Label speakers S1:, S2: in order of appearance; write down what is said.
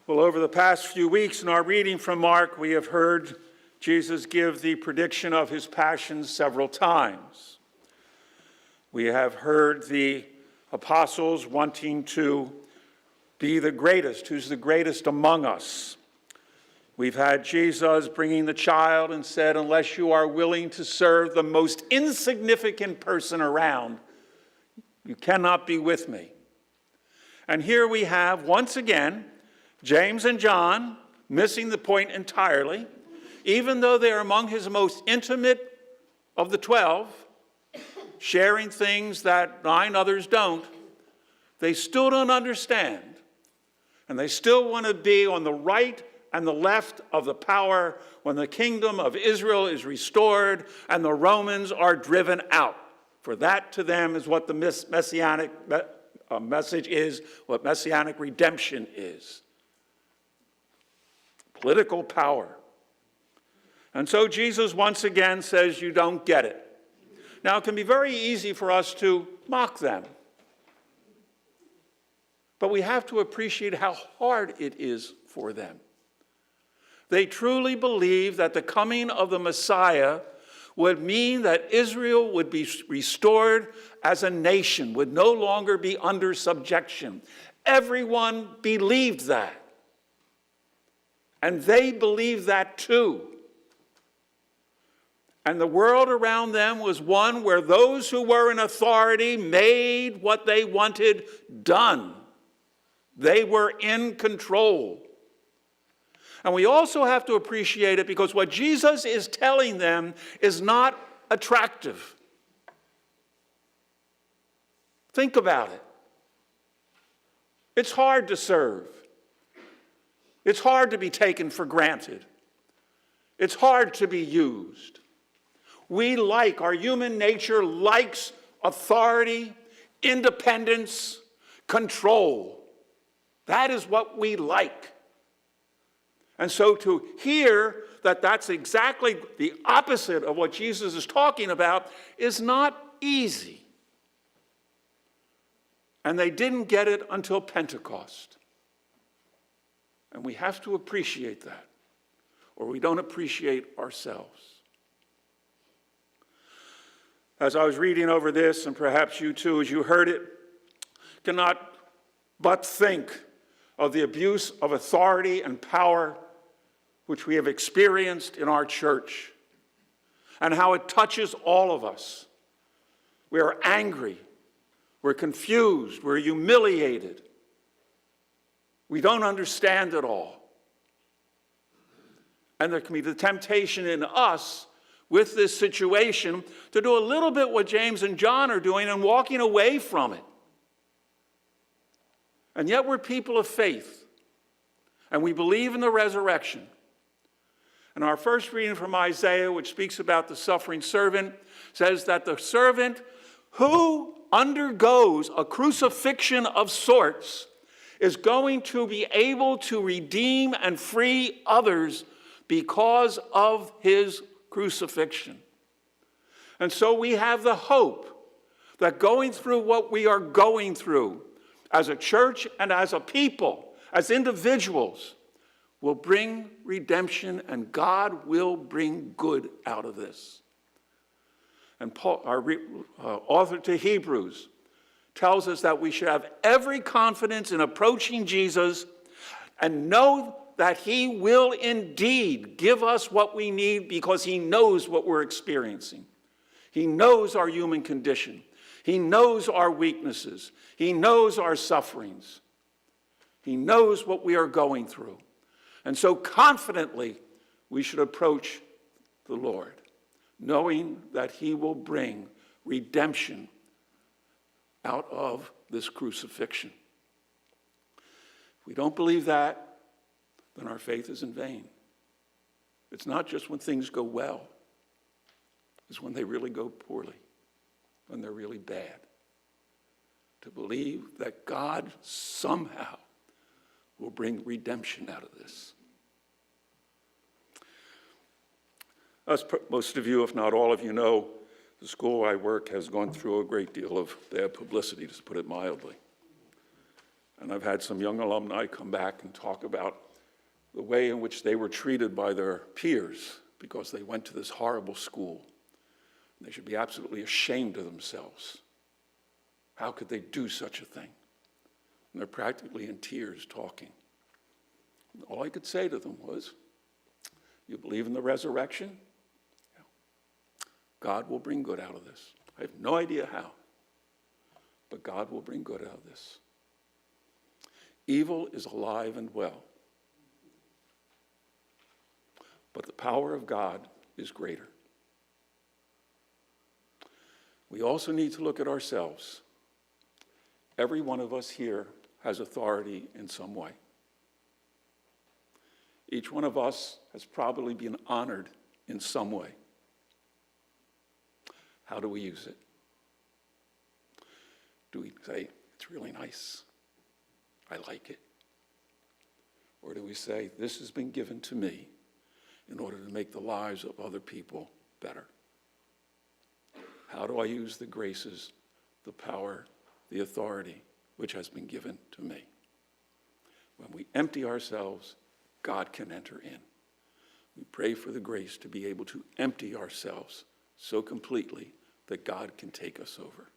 S1: Well, over the past few weeks in our reading from Mark, we have heard Jesus give the prediction of his passion several times. We have heard the apostles wanting to be the greatest, who's the greatest among us. We've had Jesus bringing the child and said, unless you are willing to serve the most insignificant person around, you cannot be with me. And here we have, once again, James and John missing the point entirely, even though they are among his most intimate of the 12, sharing things that 9 others don't, they still don't understand. And they still want to be on the right and the left of the power when the kingdom of Israel is restored and the Romans are driven out. For that to them is what the messianic message is, what messianic redemption is. Political power. And so Jesus once again says, you don't get it. Now, it can be very easy for us to mock them. But we have to appreciate how hard it is for them. They truly believe that the coming of the Messiah would mean that Israel would be restored as a nation, would no longer be under subjection. Everyone believed that. And they believed that too. And the world around them was one where those who were in authority made what they wanted done. They were in control. And we also have to appreciate it because what Jesus is telling them is not attractive. Think about it. It's hard to serve. It's hard to be taken for granted. It's hard to be used. Our human nature likes authority, independence, control. That is what we like. And so to hear that that's exactly the opposite of what Jesus is talking about is not easy. And they didn't get it until Pentecost. And we have to appreciate that, or we don't appreciate ourselves. As I was reading over this, and perhaps you too, as you heard it, cannot but think of the abuse of authority and power which we have experienced in our church, and how it touches all of us. We are angry, we're confused, we're humiliated. We don't understand it all. And there can be the temptation in us with this situation to do a little bit what James and John are doing and walking away from it. And yet we're people of faith, and we believe in the resurrection. And our first reading from Isaiah, which speaks about the suffering servant, says that the servant who undergoes a crucifixion of sorts is going to be able to redeem and free others because of his crucifixion. And so we have the hope that going through what we are going through as a church and as a people, as individuals, will bring redemption, and God will bring good out of this. And Paul, our author to Hebrews, tells us that we should have every confidence in approaching Jesus and know that he will indeed give us what we need because he knows what we're experiencing. He knows our human condition. He knows our weaknesses. He knows our sufferings. He knows what we are going through. And so confidently, we should approach the Lord, knowing that he will bring redemption out of this crucifixion. If we don't believe that, then our faith is in vain. It's not just when things go well. It's when they really go poorly, when they're really bad. To believe that God somehow will bring redemption out of this. As most of you, if not all of you, know, the school I work has gone through a great deal of bad publicity, to put it mildly. And I've had some young alumni come back and talk about the way in which they were treated by their peers because they went to this horrible school. They should be absolutely ashamed of themselves. How could they do such a thing? And they're practically in tears talking. And all I could say to them was, you believe in the resurrection? Yeah. God will bring good out of this. I have no idea how, but God will bring good out of this. Evil is alive and well, but the power of God is greater. We also need to look at ourselves. Every one of us here has authority in some way. Each one of us has probably been honored in some way. How do we use it? Do we say, it's really nice, I like it? Or do we say, this has been given to me in order to make the lives of other people better? How do I use the graces, the power, the authority which has been given to me? When we empty ourselves, God can enter in. We pray for the grace to be able to empty ourselves so completely that God can take us over.